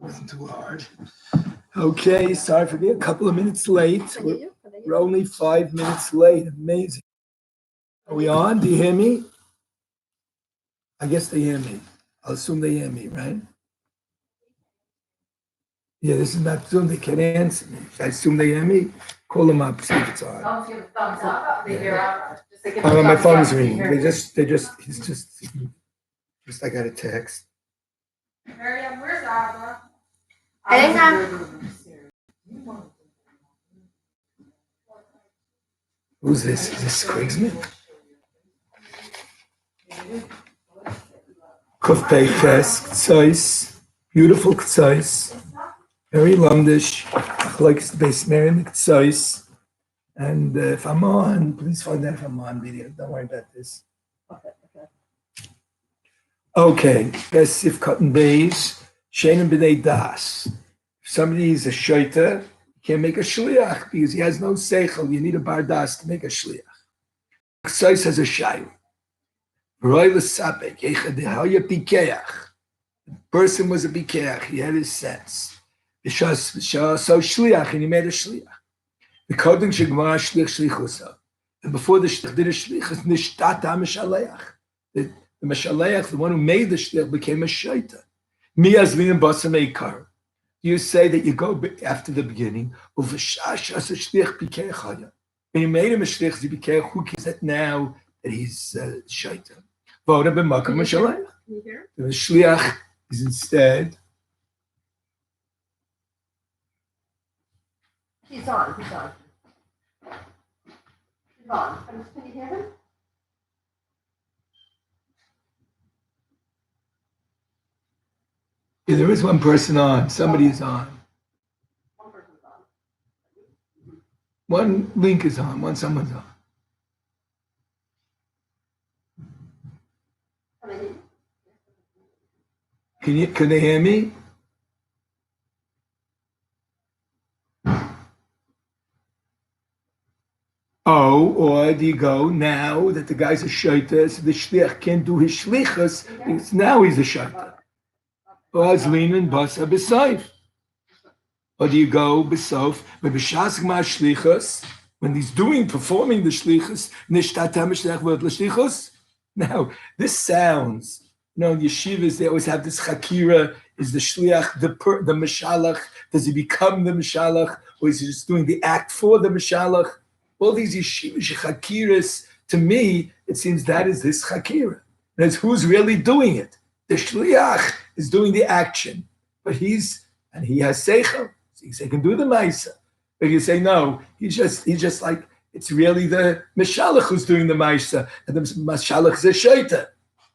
Wasn't too hard. Okay, sorry for being a couple of minutes late. We're only 5 minutes late. Amazing. Are we on? Do you hear me? I guess they hear me. I'll assume they hear me, right? Yeah, this is not Zoom. They can't answer me. I assume they hear me. Call them up, see if it's on. Don't give a thumbs up. They hear up. Oh, my phone's ringing. He's just I got a text. Miriam, where's Abba? Hang on. Who's this? Is this Krigsman? Kufpei Fest, Ktsois, beautiful Ktsois, very lumdish, like the base Miriam Ktsois. And if I'm on, please find out if I'm on video. Don't worry about this. Okay, best if cotton beige, Shein b'nei das. If somebody is a shoiter, you can't make a shliach because he has no seichel. You need a bar das to make a shliach. Ktsois has a shayla. The person was a pikeach, he had his sense. So shliach, and he made a shliach. The koding shegmar shlich shlichusa. And before the shlich did a shlich, is nishtata mishaleach. The mishaleach, the one who made the shlich, became a shaita. Miyazlin basam eikar. You say that you go after the beginning. When you made him a shlich, he became who is that now that he's shaita. Voda b'makam mishaleach. The shliach is instead. He's on. He's on. Can you hear him? Yeah, there is one person on. Somebody is on. One person's on. One link is on. Someone's on. Can they hear me? Oh, or do you go now that the guy's a shaita, so the shliach can't do his shlichus, because now he's a shaita. Or as leaning basa b'saif. Or do you go b'sof, but b'shas gmar shlichus, when he's performing the shlichus, nishtatam shliach v'ot l'shlichus? Now, this sounds, in yeshivas, they always have this chakira, is the shliach, the mishalach, does he become the mishalach, or is he just doing the act for the mishalach? All these yeshivas, chakiras, to me, it seems that is this chakira. And it's who's really doing it. The shliach is doing the action, but he has seichel, so he can do the ma'isa. But you say, no, he's just like, it's really the mishalach who's doing the ma'isa, and the mishalach is a shaita.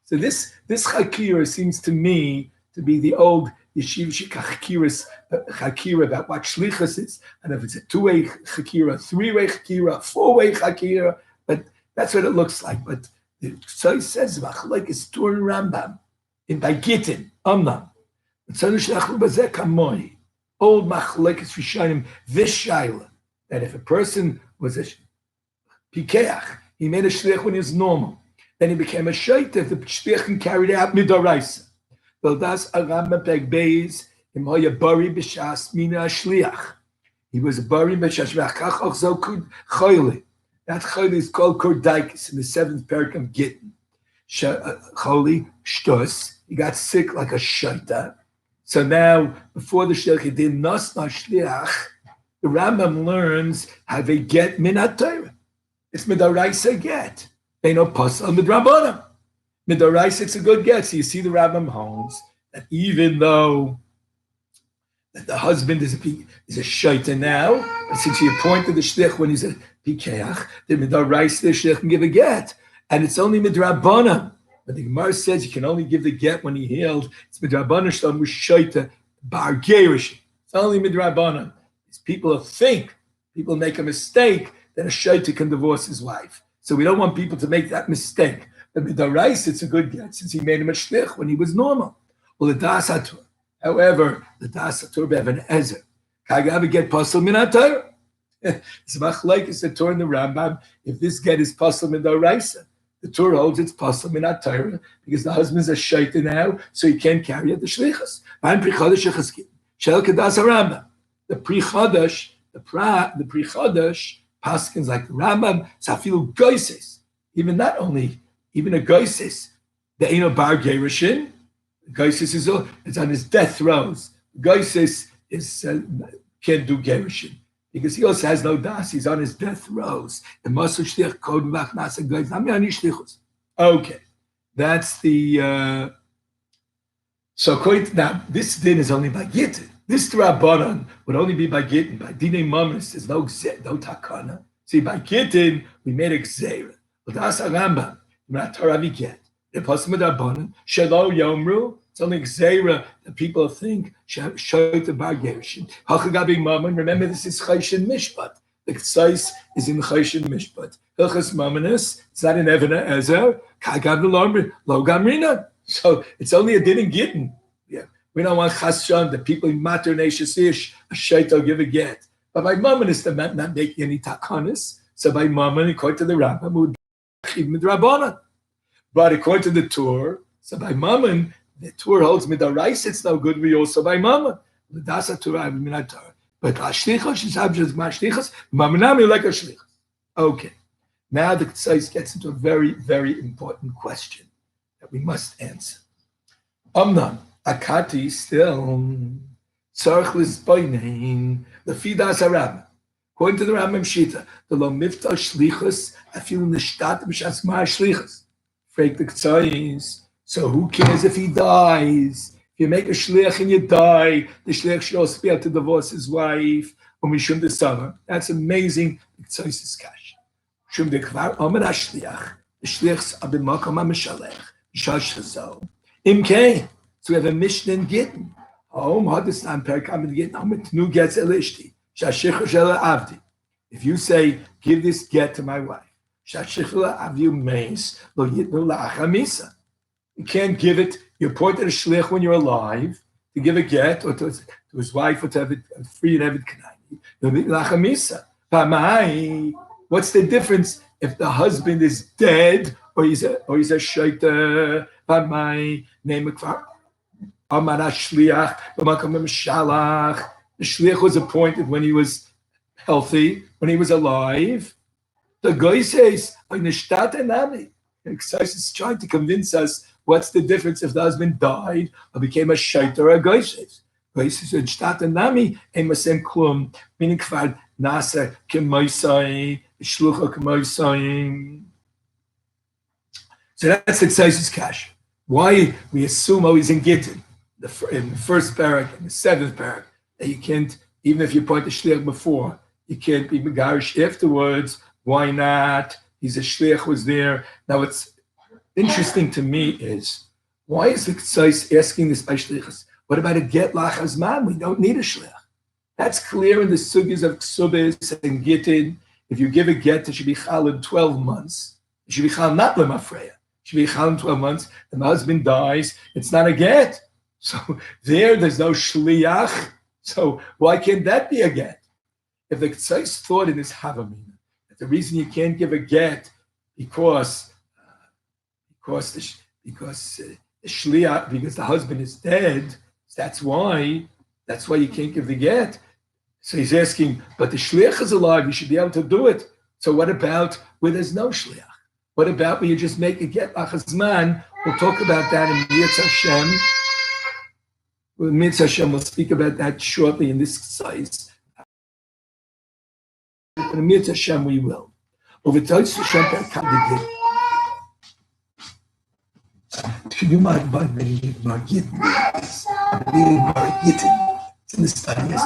So this chakira seems to me to be the old yeshivish chakira about what shlichus is, and if it's a two-way chakira, three-way chakira, four-way chakira, but that's what it looks like. But so he says, "Machlek is Tur Rambam in by Gittin Amnam." Old machlek is Rishonim this shaila that if a person was a pikeach, he made a shliach when he was normal, then he became a shaita if the shliach can carry it out midoraisa. Well, that's a Rambam Peg Beis. Im hoya bari b'shas mina shliach. He was a bari b'shas v'achach ochzo choyle. That choyle is called kordaikis in the 7th parak of Gittin. Choly shtus. He got sick like a shaita. So now, before the shliach, he did nasna shliach. The Rambam learns how they get minat Torah. It's midoraisa get. They know pasal midrabanan. Midoraisa, it's a good get. So you see the Rambam holds that even though that the husband is a shaita now, but since he appointed the shlich when he's a pikeach, the midoraisa, the shlich can give a get. And it's only midrabanan. But the Gemara says you can only give the get when he healed. It's midrabanan shlam shaita bar gerish. It's only midrabanan. People make a mistake that a shaita can divorce his wife. So we don't want people to make that mistake. But with the rice, it's a good get since he made him a shlich when he was normal. Well, the das hatur. However, the das hatur be'ev an ezer. Kagav get pasal min haTorah. It's machlek is the Torah in the Rambam. If this get is pasal min daraisa, the Torah holds it's pasal min haTorah because the husband's a shaita now, so he can't carry out the shlichus. Shel Kedas Rambam. The Pri-Chodesh, the Pri-Chodesh, Paskins like the Rambam, Safilu Goises. Even not only, even a Goises, the Eino Bar Gerushin, Goises is it's on his death throes. Goises is can't do Gerushin because he also has no das. He's on his death throes. Okay, that's the. So now this din is only by Gittin. This Rabbanan would only be by Gittin. By Dinei Mamis, there's no takana. See, by Gittin we made a gzeira. But that's a Rambam. Not Taravi get. The Pasuk Rabbanan Shelo Yomru. It's only gzeira that people think shoyt bar gerushin. Hachagabi Mammon. Remember, this is Chayshin Mishpat. The Ksais is in Chayshin Mishpat. Hilchas Mammonis. It's not in Evana Ezer. Kagab Lo Gamrina. So it's only a din in Gittin. Yeah, we don't want chashan, the people in mater neshus ish a shaito give a get. But by mammon is the not making any takanis. So by mammon, according to the Rambam, would be midrabana. But according to the Torah, so by mammon, the Torah holds midarais. It's no good. We also by mammon. The dasa Torah minat Torah. But ashlichos is abjus mashlichos. Mammonami like a shlichos. Okay. Now the Tzais gets into a very, very important question that we must answer. Amnon, Akati still Tzarchlis Boinein, the Fidas Arab. According to the Rambam Shita, the Lo Mifta Shlichus, I feel in the Shtat B'Shas Ma Shlichus. Freak the Tzais. So who cares if he dies? If you make a shliach and you die, the shliach should also be able to divorce his wife. Or Mishum de Sava. That's amazing. The Tzais is cash. Shum de Kvar Omer HaShliach. The shliachs are b'makom HaMeshalech. So we have a Mishnah in Gittin. If you say, give this get to my wife, you can't give it. You appointed a shlich when you're alive to give a get or to his wife or to have it free and have it kanani. What's the difference if the husband is dead? Or he's a shaita by my name of Amar Shliach, Shalach. The Shliach was appointed when he was healthy, when he was alive. The guy says, is trying to convince us what's the difference if the husband died or became a shaita or a guy says. Guy says, Nami, Emasem Klum, meaning Kvad Nasa Kemoisai, Shlucha Kemoisai. So that's the Tzai's cash. Why we assume always in Gittin, in the first parak and the seventh parak, that you can't, even if you point the shliach before, you can't be megarish afterwards. Why not? He's a shliach was there. Now what's interesting to me is, why is the Tzais asking this by shliachas? What about a get lachazman? We don't need a shliach. That's clear in the sugyas of ksubis and Gittin. If you give a get, it should be chal in 12 months. It should be chal not lemafreya. Should be chal in 12 months, and the husband dies, it's not a get. So there's no shliach. So why can't that be a get? If the Tzais thought in this Havamina that the reason you can't give a get because the shliach, because the husband is dead, that's why you can't give the get. So he's asking, but the shliach is alive, you should be able to do it. So what about where there's no shliach? What about when you just make a get lachazman? We'll talk about that in Mitzvah Hashem. Mitzvah Hashem, we'll speak about that shortly in this size. In Mitzvah Hashem, we will. Over Toitz Hashem, you might buy many margit. It's in the study.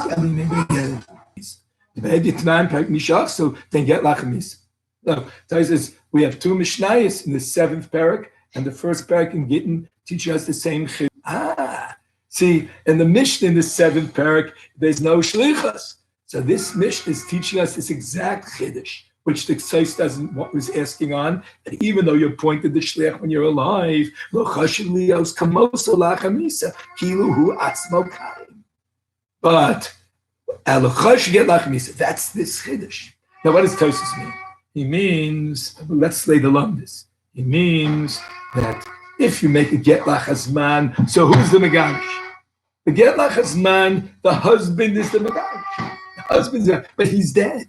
So then get lachamis. No, says we have two Mishnayos in the seventh parak and the first parak in Gittin teaching us the same chid. See, in the Mishnah in the seventh parak, there's no shlichas. So this Mishnah is teaching us this exact chiddush, which the Tzais doesn't what was asking on. And even though you appointed the shliach when you're alive, lo chashin lios kamoso lachamisa kilu hu atzmo kaim. But lo chashin get lachamisa. That's this chiddush. Now, what does Tosis mean? He means, let's lay the lumdis. He means that if you make a get lachazman, so who's the megarish? The get lachasman, the husband is the megarish. The husband's there, but he's dead.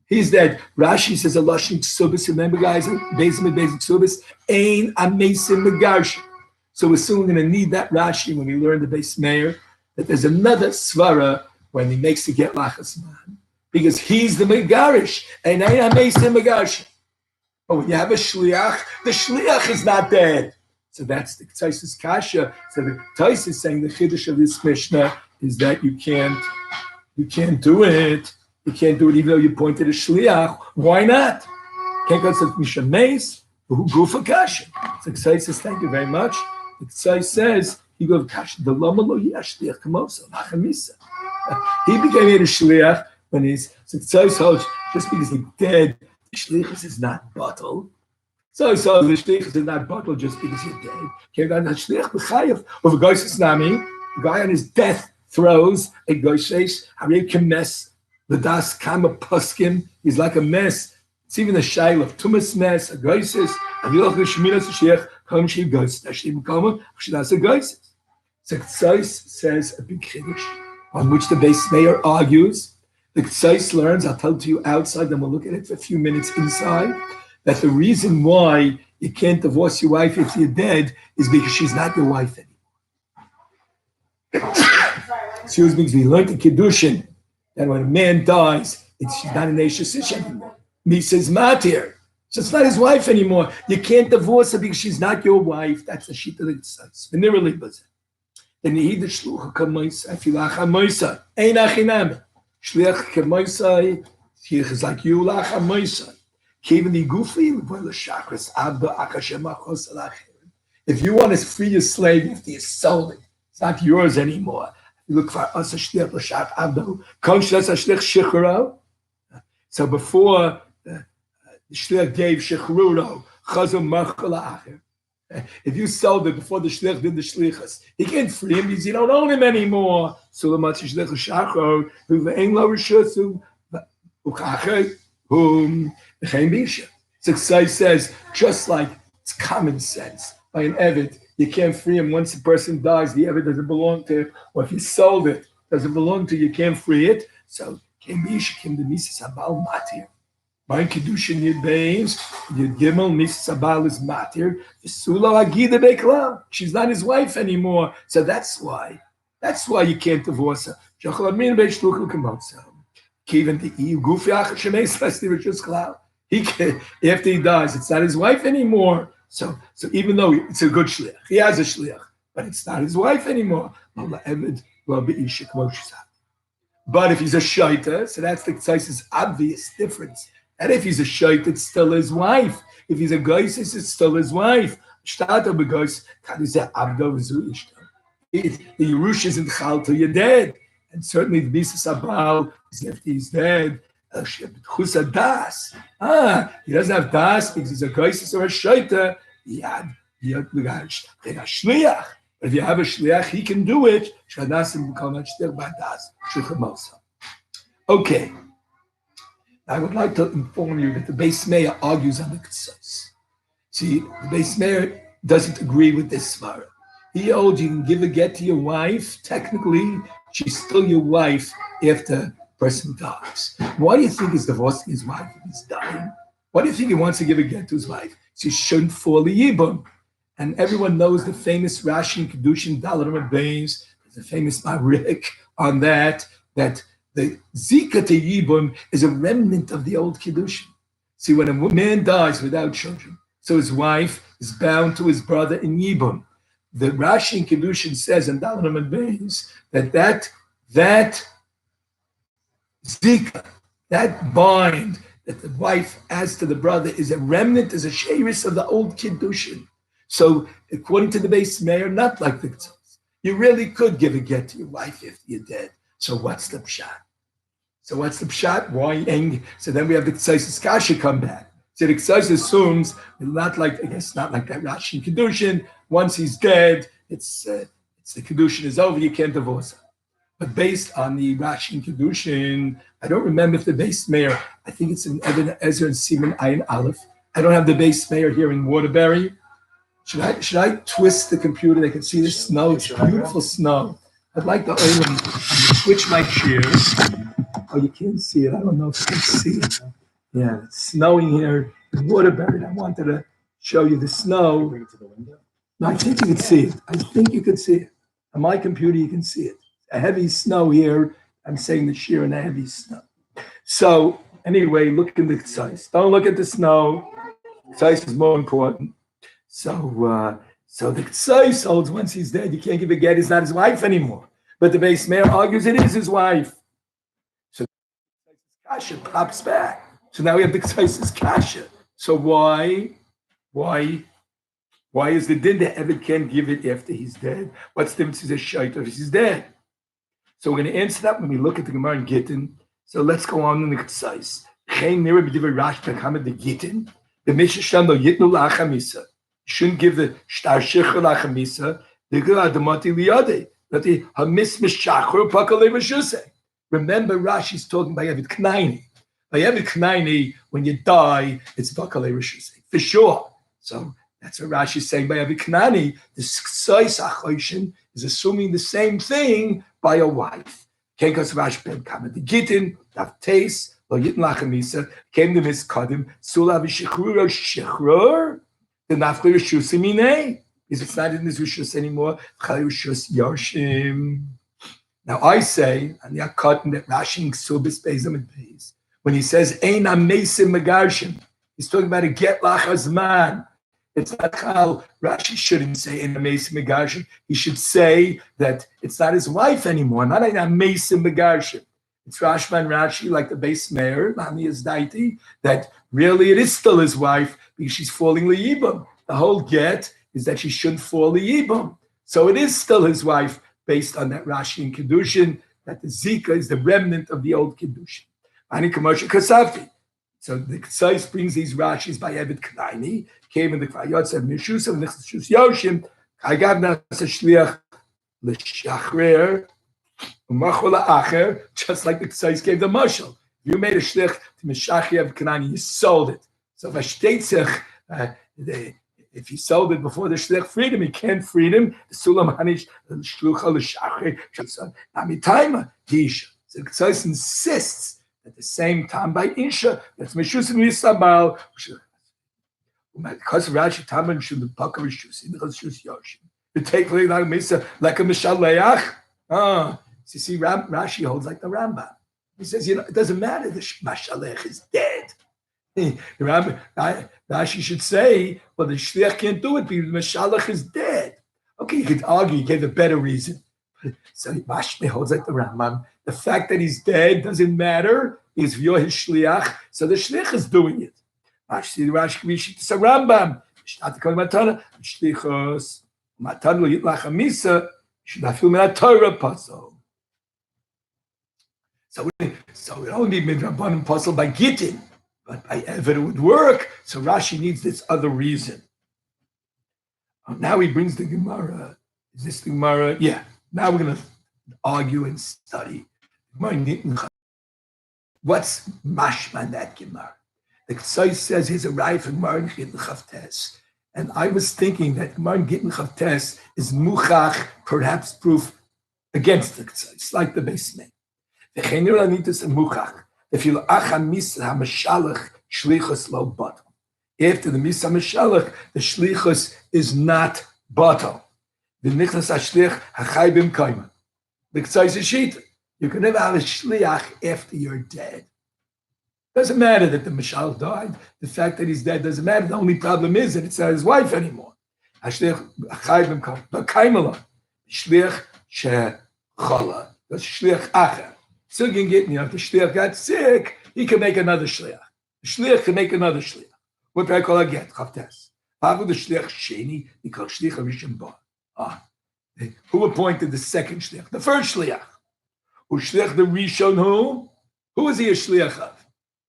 He's dead. Rashi says a lashon ksubis. Remember, guys, basic ksubis ain amesim megarish. So we're soon going to need that Rashi when we learn the base mayor, that there's another svara when he makes the get lachasman, because he's the megarish and ain amesim megarish. But when you have a shliach, the shliach is not dead. So that's the Ktaisis Kasha. So the Ktaisis is saying the Chiddush of this Mishnah is that you can't do it. You can't do it even though you pointed a Shliach. Why not? Can't go to Mishnah Meis, who Gufa Kasha. So Ktaisis says, thank you very much. The Ktaisis says, he goes, Kasha, the Lama lo yashliach kamosa, lachamisa. He became a Shliach when he's, so Ktaisis holds, just because he's dead, the Shliach is not bottled. So the shliach is not bottled just because you're dead. Of a goyses nami, the guy on his death throws a goyses. Harei kemes the das kama puskin. He's like a mess. It's even a shail of tumas mess. A goyses. Avilach l'shminas shliach kom shi goyses. Ashlim kama shlas a goyses. So Ktaisis says a big chiddush on which the base mayor argues. The Ktaisis learns. I'll tell it to you outside. Then we'll look at it for a few minutes inside. That the reason why you can't divorce your wife if you're dead is because she's not your wife anymore. Excuse me, because we learned in Kiddushin that when a man dies, she's not an Eshes anymore. Mises Matir. So it's not his wife anymore. You can't divorce her because she's not your wife. That's the sheet of the Tzitz. Then you hear the Shluch Kamoisa, Filach Hamoisa, Ein Achinam. Shliach Kamoisa, he is like you, Lach Hamoisa. If you want to free your slave, you have to sell it. It's not yours anymore. You look for us a shliach l'shach abdo. So before the shliach gave shechruro, chazom machal acher. If you sold it before the shliach did the shlichus, he can't free him because you don't own him anymore. So the matzah shliach l'shachro, who ve'en lo rishusu, uchacher, whom. So Ksai says, just like it's common sense, by an Eved, you can't free him. Once a person dies, the Eved doesn't belong to him. Or if you sold it, doesn't belong to you, can't free it. So, Kim the Mises Abal Matir. By Kiddushin Yud Beis, Yud Gimel, Mises Abal is Matir. Sulo Agida Bekla. She's not his wife anymore. So that's why you can't divorce her. Even the EU Gufi Achachemes, that's the Rishus Klal. He can, after he dies, it's not his wife anymore. So even though it's a good shliach, he has a shliach, but it's not his wife anymore. But if he's a shaita, so that's the Ktaisis obvious difference. And if he's a shaita, it's still his wife. If he's a goysis, it's still his wife. The Yerush isn't chal till you're dead. And certainly the Mises Abal is if he's dead. He doesn't have das because he's a goysis or a shaita. Shliach. But if you have a shliach, he can do it. Okay. I would like to inform you that the base mayor argues on the Ktsos. See, the base mayor doesn't agree with this svara. He holds you can give a get to your wife. Technically, she's still your wife after the person dies. Why do you think he's divorcing his wife if he's dying? Why do you think he wants to give a get to his wife? She shouldn't fall a yibum. And everyone knows the famous Rashi and Kedushin Dalar Rabbeis. There's a famous Marik on that the Zika to Yibum is a remnant of the old Kedushin. See, when a man dies without children, so his wife is bound to his brother in Yibum. The Rashi and Kedushin says in Dalar Rabbeis that Zika, that bind that the wife has to the brother is a remnant, is a sheiris of the old Kiddushin. So according to the base mayor, not like the Ktsos. You really could give a get to your wife if you're dead. So what's the pshat? Why? So then we have the Ktsos Kasha come back. So the Ktsos assumes, not like that Rashi and Kedushin, once he's dead, it's the Kedushin is over, you can't divorce her. But based on the Rashi and Kedushin, I don't remember if the base mayor, I think it's in Eben Ezer and Siman Ayin Aleph. I don't have the base mayor here in Waterbury. Should I twist the computer? They can see the snow. It's beautiful snow. I'd like to switch my chairs. Oh, you can't see it. I don't know if you can see it. Yeah, it's snowing here in Waterbury. I wanted to show you the snow. Bring it to the window. No, I think you can see it. I think you can see it. On my computer, you can see it. A heavy snow here. I'm saying the shear in a heavy snow. So anyway, look at the size. Don't look at the snow. Size is more important. So the size holds once he's dead, you can't give a get. He's not his wife anymore. But the base mayor argues it is his wife. So kasha pops back. So now we have the Ktaisis kasha. So why is the din that Evid can't give it after he's dead? What's the difference? He's a shaita if he's dead. So we're going to answer that when we look at the Gemara in Gittin. So let's go on in the Ktaisis. Chein nira b'divrei Rashi b'kamed the Gittin. The Mishnah Shem lo yitnu la'achamisa. Shouldn't give the shtar shecher la'achamisa. The Gemara demati liyadei. That the hamis mishachur pakalei v'shusei. Remember, Rashi's talking by Evid Knaini. By Evid Knaini, when you die, it's pakalei v'shusei for sure. So that's what Rashi's saying by Evid Knaini. The ksais achoshin is assuming the same thing by a wife. Kenkos Rashi ben kamed the Gittin daf teis lo yitn lachamisa came to miskadim sula v'shichrur shichrur the nafli rishus minei. Because it's not in this rishus anymore. Rishus yarshim. Now I say, and the cotton that Rashi in Ksubis Bezim and Beis, when he says ein amesim megarshim, he's talking about a get lachazman. It's not how Rashi shouldn't say in amesim megarshim. He should say that it's not his wife anymore. Not ein amesim megarshim. It's Rashi like the base mayor, Mami is Daiti, that really it is still his wife because she's falling liyibam. The whole get is that she shouldn't fall liyibam. So it is still his wife based on that Rashi in Kedushin, that the Zika is the remnant of the old Kedushin. Ani Kamosha Kasafti. So the Ksais brings these Rashis by Evid Knaini, came in the Kvayot, said Mishus of Nichshus Yoshim, Kagavna Sashliach L'Shachrer, Umachula Acher, just like the Ksais gave the Mashal. You made a shlich to Mishachi Evid Knaini, you sold it. So Vashtetzich, if he sold it before the shlich freed him, he can't free him. The Sulam Hanish, the Shlucha L'Shachrer, Amitayma, Hisha. So the Ksais insists at the same time by Isha, that's Meshus and Yisabal. Because Rashi Taman should be Pakar Shus, because Shus Yoshim. You take like Misa, like a Mishaleach. So you see, Rashi holds like the Rambam. He says, it doesn't matter, the Mashalech is dead. Rashi should say, well, the Shliach can't do it because the Mashalech is dead. Okay, you could argue, you gave a better reason. So Rashi holds like the Rambam. The fact that he's dead doesn't matter. He's v'yo his shliach, so the shliach is doing it. Rashi Kvish Rambam. Shnat kol matana shlichos matan lo yitlach hamisa shnafil min Torah puzzle. So it only made Rabbanim puzzle by Gittin, but by Eved it would work. So Rashi needs this other reason. Now he brings the Gemara. Is this the Gemara? Yeah. Now we're going to argue and study. What's mashman that Gemara? The Ksai says here's a right for Gemara in Gittin Chavtes. And I was thinking that Gemara in Gittin Chavtes is muchach, perhaps proof against the Ksai. It's like the basement. The Chenir Anitis and muchach. If you acha misa hamashalach shlichus lo batal. After the misa hamashalach, the shlichus is not batal. The nichnas hashlich hachai bim kaima. The Ksai is a shita. You can never have a shliach after you're dead. Doesn't matter that the Mashal died. The fact that he's dead doesn't matter. The only problem is that it's not his wife anymore. Shliach shechala. That's shliach acher. So you can get, if the shliach got sick, he can make another shliach. The shliach can make another shliach. What do I call a get? Chavtes. How the shliach sheni? He called shliach rishon ba. Who appointed the second shliach? The first shliach. Who shliach the rishon who? Who is he a shliach of?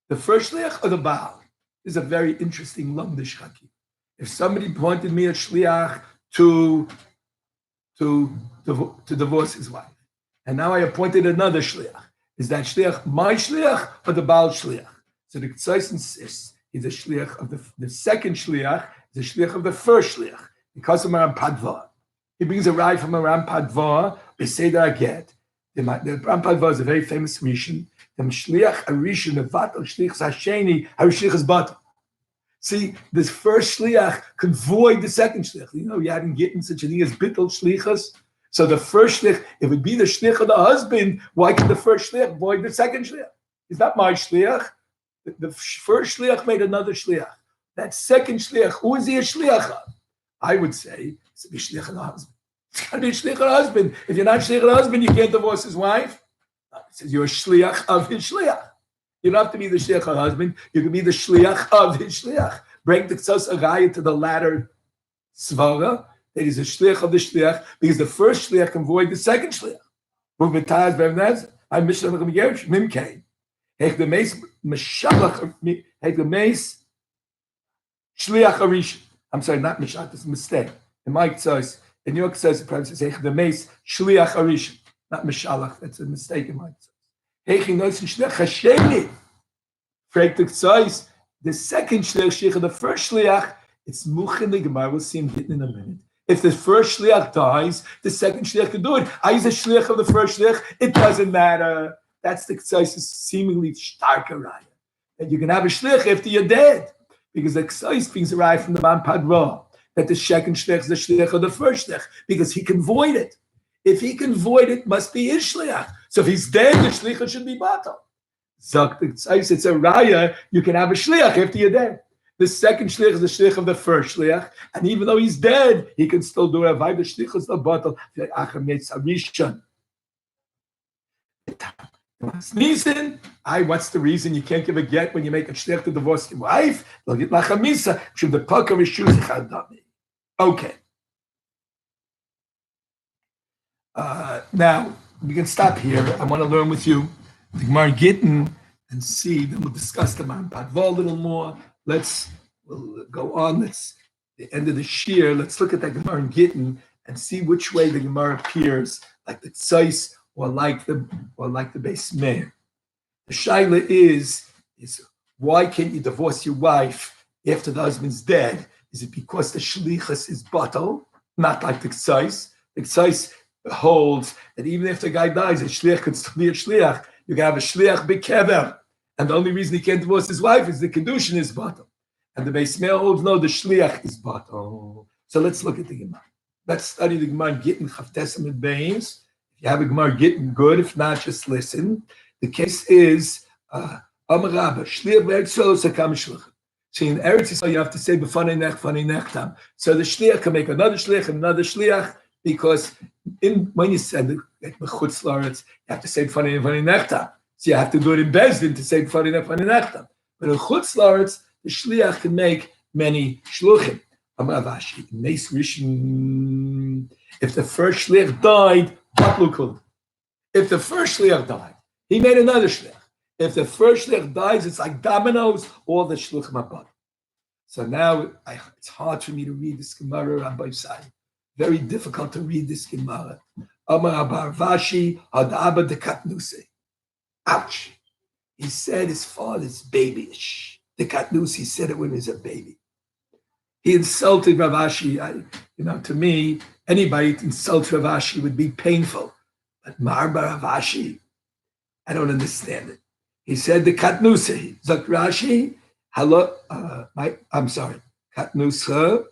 The first shliach or the Baal? This is a very interesting lamdish chaki. If somebody appointed me a shliach to divorce his wife, and now I appointed another shliach, is that shliach my shliach or the Baal shliach? So the Ksais insists he's a shliach of the second shliach, is a shliach of the first shliach because of Maram Padva. He brings a ride from a Rampadvar. They say that I get. The Rampadvar is a very famous Rishon. The Shliach Arishon, the Vatal Shliach Hasheni, Harishlich is Batal. See, this first Shliach can void the second Shliach. You know, you hadn't gotten such a thing as Bittul Shlichas. So the first Shliach, it would be the Shliach of the husband. Why can the first Shliach void the second Shliach? It's not my Shliach. The first Shliach made another Shliach. That second Shliach, who is he a Shliach of? I would say it's a Shliach of the husband. It's got to be a Shliach of the husband. If you're not Shliach of the husband, you can't divorce his wife. It says you're a Shliach of his Shliach. You don't have to be the Shliach of the husband. You can be the Shliach of his Shliach. Bring the Tzos Agaya to the latter Svara. That is a Shliach of the Shliach, because the first Shliach can void the second Shliach. I'm Mishnah Migerish, Mimkei. Hek the Meis Meshalach, Hek the Meis Shliach Arish. I'm sorry, not Mishat, it's a mistake. In my Tzos, in your Tzos, perhaps it's Hek the Meis Shliach Arish, not Mishalach. That's a mistake in my Tzos. Hek the Meis Shliach Hasheni. Frek the Tzos. The second shliach of the first shliach, it's muchin the Gemara. We'll see him getting in a minute. If the first shliach dies, the second shliach can do it. I use a shliach of the first shliach. It doesn't matter. That's the ksais seemingly starker raya. That you can have a shliach after you're dead, because the ksais brings a raya from the man padra that the second shliach is the shliach of the first shliach, because he can void it. If he can void it, must be his shliach. So if he's dead, the shliach should be batal. It's a raya, you can have a shliach after you're dead. The second shliach is the shliach of the first shliach, and even though he's dead, he can still do it. The shliach is the bottle. What's the reason you can't give a get when you make a shliach to divorce your wife? Okay. Now, we can stop here. I want to learn with you the Gemara Gittin and see, then we'll discuss the Man Padva a little more. We'll go on. The end of the shir. Let's look at the Gemara Gittin and see which way the Gemara appears, like the Tzais or like the Beis Meir. The shaila is why can't you divorce your wife after the husband's dead? Is it because the shlichus is batal? Not like the Tzais. The Tzais holds that even if the guy dies, a shliach could still be a shliach. You can have a shliach bekever, and the only reason he can't divorce his wife is the kedushin is batal. And the Beis Meir holds no, the shliach is batal. So let's look at the Gemara. Let's study the Gemara Gittin Chavtesim and Beis. If you have a Gemara Gittin, good. If not, just listen. The case is Amar Rabba shliach ve'etzol sakam shliach. See, in Eretz Yisrael, you have to say b'fanei nechtam. So the shliach can make another shliach, because when you send it like mechutz la'aretz, you have to say b'fanei nechtam. So you have to do it in Bezdin to say b'fanei nechtam. But in chutz la'aretz, the shliach can make many shluchim. Amar Avashi, Neis Rishon. If the first shliach died, batlukul. If the first shliach died, he made another shliach. If the first shliach dies, it's like dominoes, all the shluchim are bad. So now it's hard for me to read this Gemara, Rabbi Sai. Very difficult to read this Gemara. Amar Avashi, Ad Abba de Katnuse. Ouch. He said his father's babyish. The Katnus, he said it when he was a baby. He insulted Rav Ashi. To me, anybody to insult Rav Ashi would be painful. But Marba Rav Ashi, I don't understand it. He said the Katnuse. Zak Rashi, hello, I'm sorry. Katnusa.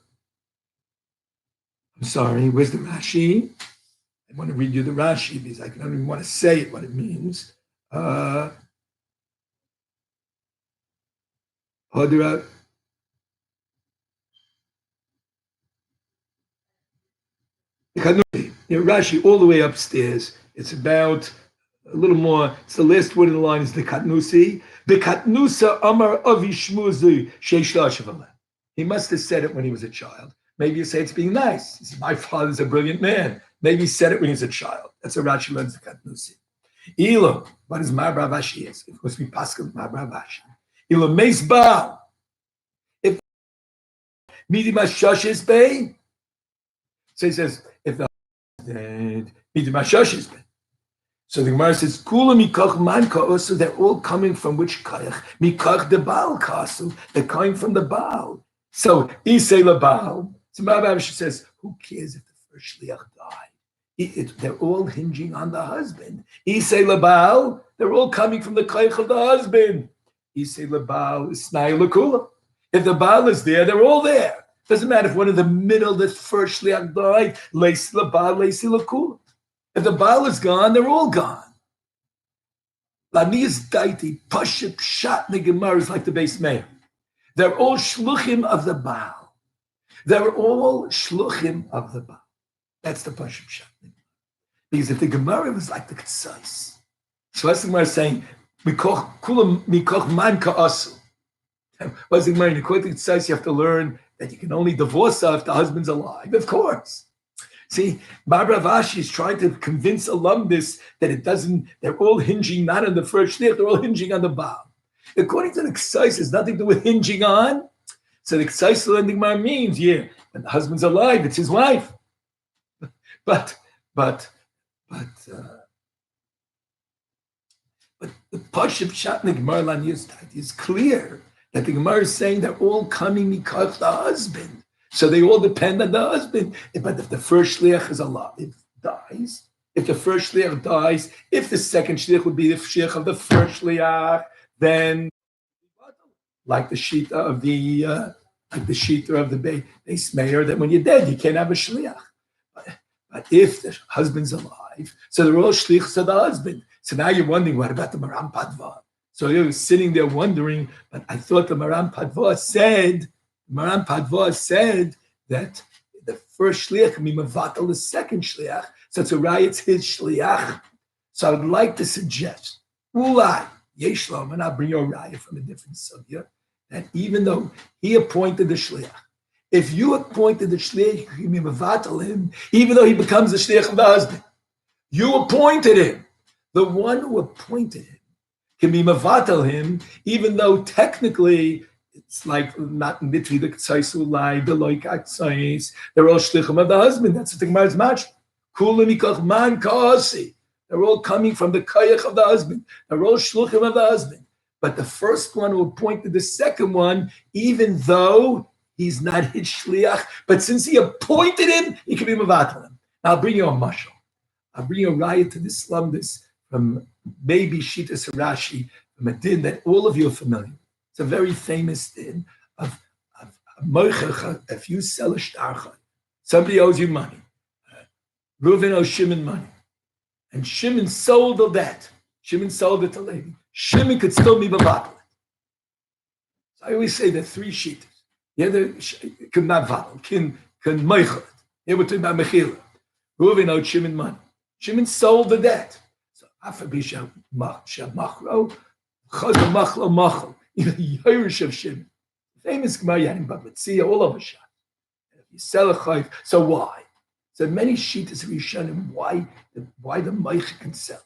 I'm sorry, where's the Rashi? I want to read you the Rashi because I don't even want to say it, what it means. Rashi, all the way upstairs. It's about a little more. It's the last word in the line is the Katnusi. The Katnusa Amar Avishmuzi Sheishlash. He must have said it when he was a child. Maybe you say it's being nice. He said, my father's a brilliant man. Maybe he said it when he was a child. That's how Rashi learns the Katnusi. Ilo, what is Marbra Vashi is? It must be Pascal Marbra Vashi. Ilo Meis Baal. If Midi Mashash Bay. So he says, if the dead, Midi Mashash is Bay. So the Gemara says, Kula Mikach Man Kaosu, they're all coming from which Kayach? Mikach the Baal Kasu. They're coming from the Baal. So Isay La Baal. So Marbra Vashi says, who cares if the first shliach died. They're all hinging on the husband. Isay Labal, they're all coming from the koich of the husband. Isay Labal is Snai Lakula. If the Baal is there, they're all there. Doesn't matter if one in the middle, the first shliach died, Leisi Labal, Leisi Lakula. If the Baal is gone, they're all gone. Lanias Daiti, Paship, Shat, Gemara is like the base mayor. They're all shluchim of the Baal. They're all shluchim of the Baal. That's the Paship Shat. Because if the Gemara was like the Ketzais, Shlas Gemara is saying, Mikoch man ka'asu. What's the Gemara? According to Ketzais, you have to learn that you can only divorce her if the husband's alive. Of course. See, Barbara Vashi is trying to convince alumnus that it doesn't, they're all hinging not on the first shliach, they're all hinging on the Baal. According to the Ketzais, it's nothing to do with hinging on. So the Ketzais lending mar means, yeah, when the husband's alive, it's his wife. But the Pashup Shatnik Marlan is clear that the Gemara is saying they're all coming because the husband. So they all depend on the husband. But if the first shliach is alive, dies. If the first shliach dies, if the second shliach would be the shliach of the first shliach, then like the shita of the base mayor, that when you're dead, you can't have a shliach. But if the husband's alive, so they're all shliachs of the husband. So now you're wondering, what about the Maram Padva? So you're sitting there wondering, but I thought the Maram Padva said that the first shliach can be mevatel the second shliach. So it's a raya, it's his shliach. So I would like to suggest, ulai, yeshlom, and I'll bring you a raya from a different subject, that even though he appointed the shliach, if you appointed the shliach, you can be mevatel him, even though he becomes the shliach of the husband. You appointed him. The one who appointed him can be mevatel him, even though technically it's like not literally the Ketzais Ulai, the Loik Ketzais, they're all shlichim of the husband. That's what the Gemara is matching. Kulam ikoch man ka'asi. They're all coming from the koyach of the husband. They're all shluchim of the husband. But the first one who appointed the second one, even though he's not his shliach, but since he appointed him, he can be mevatel him. Now I'll bring you a mashal. I'll bring you a riot to this slumdus from maybe Shitas Rashi, from a din that all of you are familiar. It's a very famous din of moichecha. If you sell a shtarcha, somebody owes you money. Reuven owes Shimon money. And Shimon sold the debt. Shimon sold it to Levi. Shimon could still be mevatel. So I always say there are three shitas. Yeah, can mevatel, can moichel it. Here we're talking about mechila. Reuven owed Shimon money. Shimon sold the debt. So afabisha machro, chazal machlo machlo. Yerush of Shimon. Famous Gemara Yanim Babatzia, all over shot. If you sell a chayv, so why? So many shitas Rishonim, why the Meich can sell.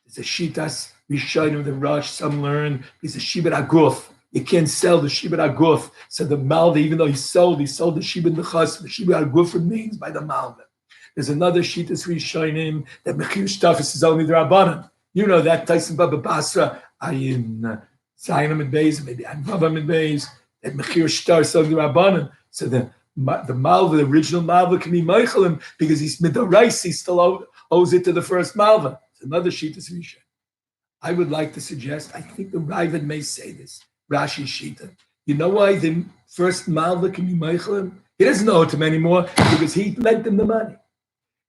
There's a shitas Rishonim, the Rosh, some learn, there's a Shibud Aguf. You can't sell the Shibud Aguf. So the Malva, even though he sold the Shibud Nechas, the Shibud Aguf remains by the Malva. There's another shitas Rishonim that Mechir Shtafis is only the Rabbanan. You know that, Tyson Baba Basra, Iyun, Zayin and Beis, maybe Anvavam and Beis, that Mechir Shtar selling the Rabbanan. So the Malva, the original Malva, can be Meichelim because he's Midorais, he still owes it to the first Malva. It's another Shita Risha. I would like to suggest, I think the Ravid may say this, Rashi Shita. You know why the first Malva can be Meichelim? He doesn't owe it to him anymore because he lent him the money.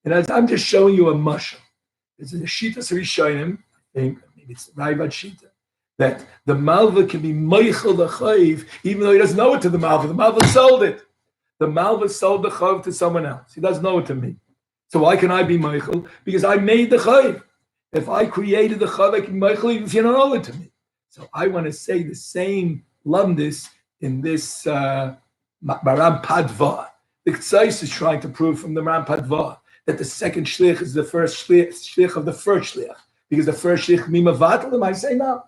And as I'm just showing you a mashal. There's a Shita Rishonim, I think, maybe it's the Ravid Shita, that the Malva can be Meichel the Chayiv, even though he doesn't know it to the Malva. The Malva sold it. The Malva sold the Chayiv to someone else. He doesn't know it to me. So why can I be Meichel? Because I made the Chayiv. If I created the Chayiv, I can be Meichel even if you don't owe it to me. So I want to say the same lumdis in this Maram Padva. The Ketzais is trying to prove from the Maram Padva that the second shlich is the first shlich of the first shlich. Because the first shlich mimavatl him, I say no.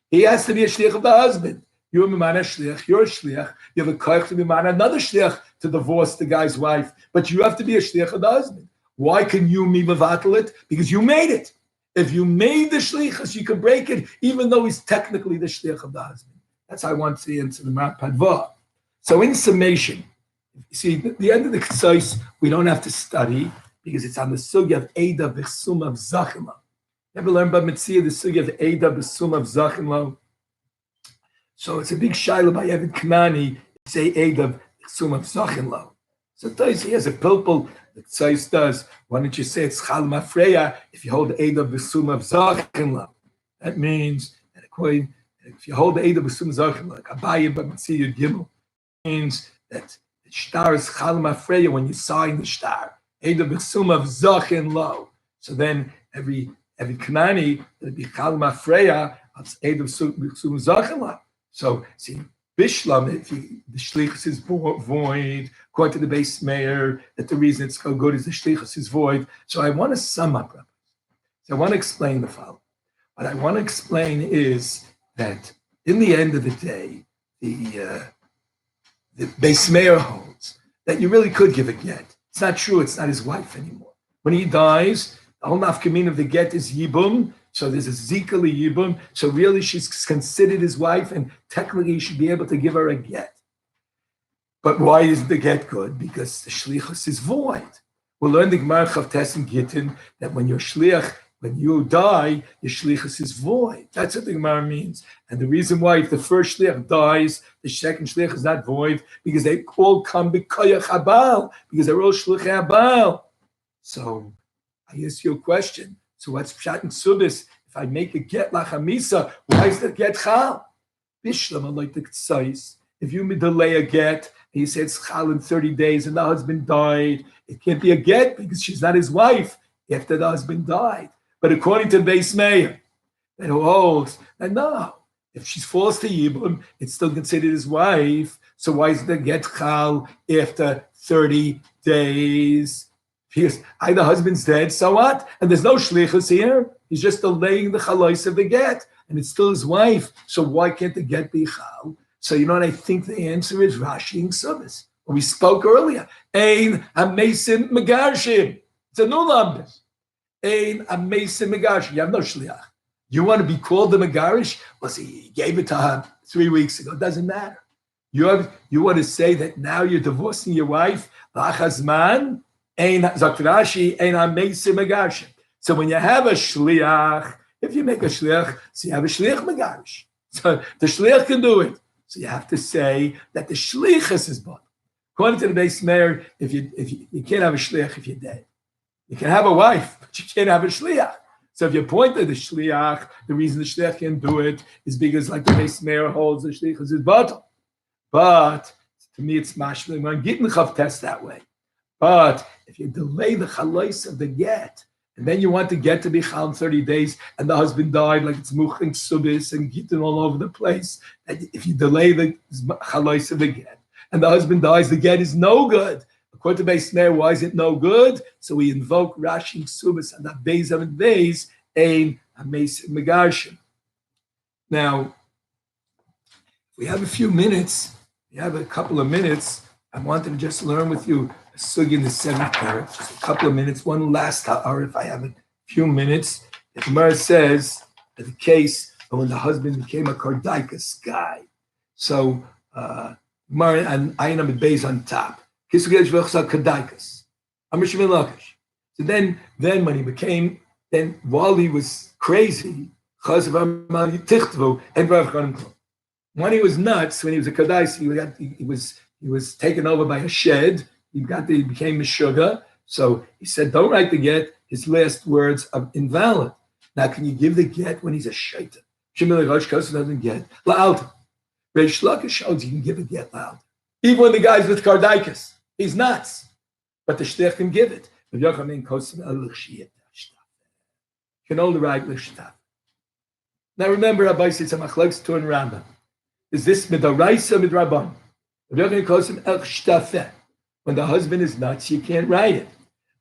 He has to be a shlich of the husband. You're a mimana shlich, you're a shlich. You have a koich to mimana another shlich to divorce the guy's wife. But you have to be a shlich of the husband. Why can you mimavatl it? Because you made it. If you made the shlichus, you can break it, even though he's technically the shlich of the husband. That's how I want to answer the Maram Padva. So in summation, See, the end of the Ksais, we don't have to study because it's on the sugya of Eda B'Sum of Zachinlo. Ever learn about Mitzvah, the sugya of Eda B'Sum of Zachinlo? So it's a big shaila by Evid Knani, say Eda B'Sum of Zachinlo. So he has a pilpul, the Ksais does. Why don't you say it's Chal Mafreya if you hold Eda B'Sum of Zachinlo? That means, and according, if you hold the Eda B'Sum of Zachinlo, like Abaye B'Mitzvah Gimel, means that the shtar is Chal Mafreya when you sign the shtar. Eda B'Sum of Zachinlo. So then every Kanani, it'd be Chal Mafreya, it's Eda B'Sum Zachinlo. So see, Bishlam, if the shlichus is void, according to the base mayor, that the reason it's so good is the shlichus is void. So I want to sum up, Rabbi. So I want to explain the following. What I want to explain is that in the end of the day, the base mayor holds that you really could give a get. It's not true. It's not his wife anymore. When he dies, the whole nafkamin of the get is yibum. So there's a zikali yibum. So really, she's considered his wife, and technically, he should be able to give her a get. But why is the get good? Because the shlichus is void. We'll learn the Gemara Chavtes and Gittin that when you're shliach, when you die, your shlichus is void. That's what the Gemara means. And the reason why, if the first shliach dies, the second shliach is not void, because they all come b'koyach habal, because they're all shlichei habal. So I ask you a question. So what's pshat and subis? If I make a get lachamisa, why is the get chal? Bishlam, like the ksais. If you delay a get, and you say it's chal in 30 days, and the husband died, it can't be a get because she's not his wife after the husband died. But according to the base mayor, that holds, and no, if she falls to Yibum, it's still considered his wife. So why is the get chal after 30 days? Because either husband's dead, so what? And there's no shlichus here. He's just delaying the chalais of the get, and it's still his wife. So why can't the get be chal? So you know what I think the answer is? Rashi and Subis. We spoke earlier. Ein amesim megarshim. It's a new number. Ein amesim megarshim. You have no shliach. You want to be called the megarish? Well, see, he gave it to her 3 weeks ago. It doesn't matter. You want to say that now you're divorcing your wife? Lachazman. So when you have a shliach, if you make a shliach, so you have a shliach megarish. So the shliach can do it. So you have to say that the shlichus is bought. According to the base mayor, if you can't have a shliach if you're dead. You can have a wife, but you can't have a shliach. So if you point to the shliach, the reason the shliach can do it is because, like the base mayor holds, the shlichus is bottle. But to me, it's mashlim. I'm getting the chav test that way. But if you delay the chalais of the get, and then you want the get to be chal in 30 days, and the husband died, like it's muching subis and gittin all over the place, and if you delay the chalais of the get, and the husband dies, the get is no good. According to Beis Meir, why is it no good? So we invoke Rashi and subis and that days of days, ein ameis megarshim. Now, we have a few minutes. We have a couple of minutes. I wanted to just learn with you a sug in the 7th parak, just a couple of minutes, one last hour if I have a few minutes. The Gemara says that the case of when the husband became a kardaikas guy. So, Gemara and Ayin Amid Beis on top. So then when he became, then while he was crazy, when he was nuts, when he was a kadais, he was taken over by a shed. He became a sugar. So he said, don't write the get. His last words are invalid. Now, can you give the get when he's a shaitan? Shimon Rosh Kosa doesn't get. Loud. Reish Lakish shows you can give a get loud. Even when the guy's with kardaikas. He's nuts. But the shtech can give it. You can only write l'shtaf. Now remember, Rabbi says, a machlokes to and Rambam. Is this midaraisa midrabban? When the husband is nuts, you can't write it.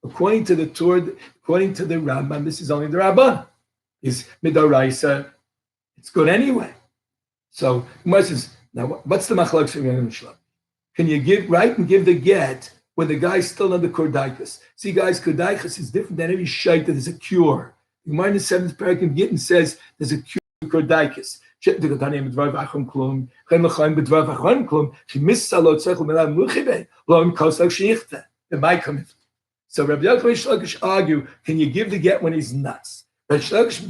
According to the Rambam, this is only the Rabban. Is midaraisa, it's good anyway. So Gemara says, now what's the machlokes for Shlomo? Can you write and give the get when the guy's still under kordaikas? See, guys, kordaikas is different than every shait that is a cure. Gemara in the 7th parak in Gittin says there's a cure Kordaikis. Shittikatanim Bedvar Vachon Klum, Chen Lachaim Bedvar Vachon Klum, she missed a lot of Melam Muchibe, Lom Kosok Shichta, the Maikamif. So Rabbi Yochanan and Shlokish argue, can you give the get when he's nuts? But Shlokish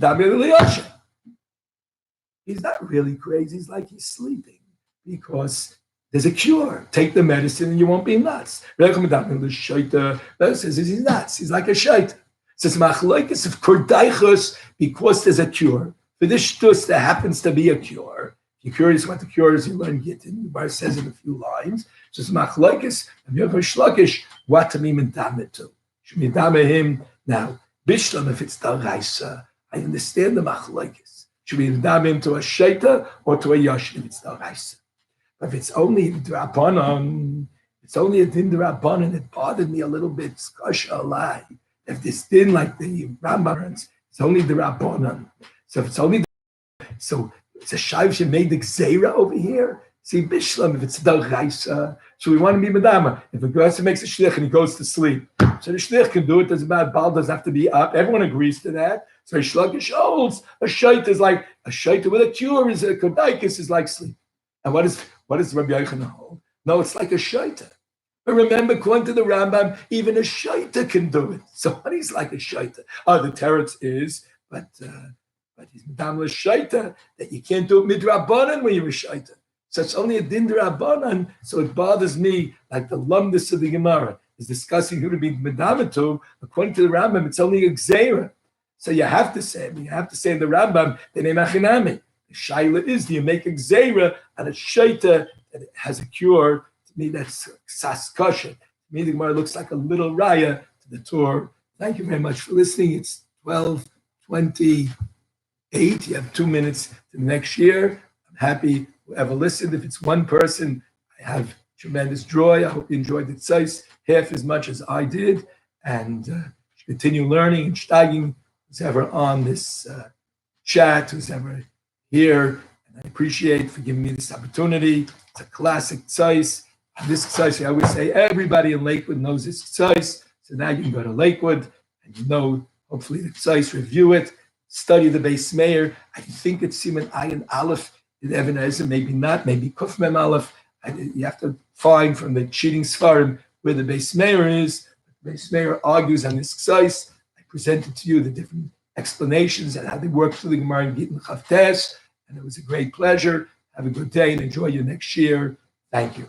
he's not really crazy, he's like he's sleeping because there's a cure. Take the medicine and you won't be nuts. Rabbi says he's nuts, he's like a shaita. Says machlokes of kordaichos because there's a cure. For this shtus, there happens to be a cure. If you're curious what the cure is, you learn Gittin. The Bar says in a few lines. Says machlokes of Yochanan Shlokish, what to me medame to? Should medame him now? Bishlam, if it's daraisa, I understand the machlokes. Should we medame him to a shaita or to a yashin if it's daraisa? But if it's only drabanan, it's only a din drabanan. It bothered me a little bit. Skasha alai. If this din like the Rambam, it's only the Rabbanan. So if it's only so it's a shayv she made the gzeira over here. See bishlam if it's daraisa. So we want to be madama. If a person makes a shlich and he goes to sleep, so the shlich can do it. Doesn't matter. Baal doesn't have to be up. Everyone agrees to that. So Shlokish holds a shayta is like a shayta with a cure is a kodaikis is like sleep. And what is Rabbi Yochanan hold? No, it's like a shayta. But remember, according to the Rambam, even a shaita can do it. So what he's like a shaita? Oh, the teretz is, but he's medam shaita that you can't do it midrabanan when you're a shaita. So it's only a din drabanan. So it bothers me like the lumdus of the Gemara is discussing who to be medam to. According to the Rambam, it's only a gzeira. So you have to say in the Rambam the name achinami. The shaila is do you make a gzeira and a shaita that has a cure? To me, that's saskasha. To me, the Gemara looks like a little raya to the Torah. Thank you very much for listening. It's 12:28. You have 2 minutes to the next year. I'm happy whoever listened. If it's one person, I have tremendous joy. I hope you enjoyed the tzais half as much as I did. And continue learning and steiging who's ever on this chat, who's ever here. And I appreciate for giving me this opportunity. It's a classic tzais. This tzais, I always say, everybody in Lakewood knows this tzais. So now you can go to Lakewood and you know, hopefully the tzais, review it, study the Beis Meir. I think it's Siman Ayin Aleph in Even Ezer, maybe not, maybe Kuf Mem Aleph. You have to find from the cheating Sfarim where the Beis Meir is. The Beis Meir argues on this tzais. I presented to you the different explanations and how they work through the Gemara in Gittin Chavtes, and it was a great pleasure. Have a good day and enjoy your next year. Thank you.